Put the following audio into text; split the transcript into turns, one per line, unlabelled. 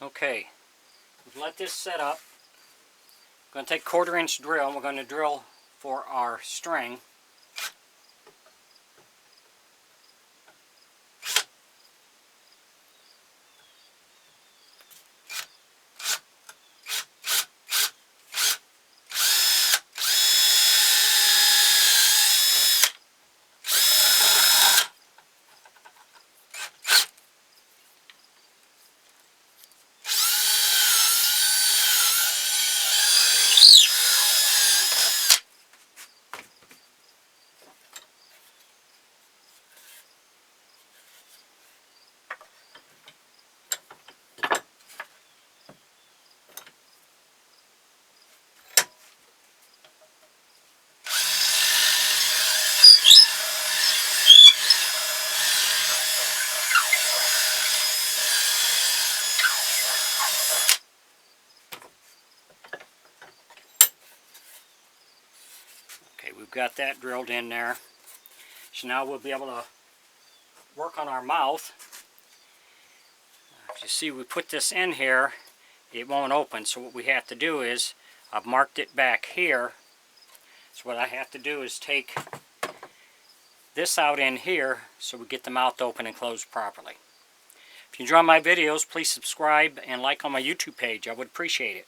Okay, we've let this set up. I'm going to take a 1/4 inch drill and we're going to drill for our string. Okay, we've got that drilled in there. So now we'll be able to work on our mouth. If you see, we put this in here, it won't open. So what we have to do is, I've marked it back here. So what I have to do is take this out in here so we get the mouth open and closed properly. If you enjoy my videos, please subscribe and like on my YouTube page. I would appreciate it.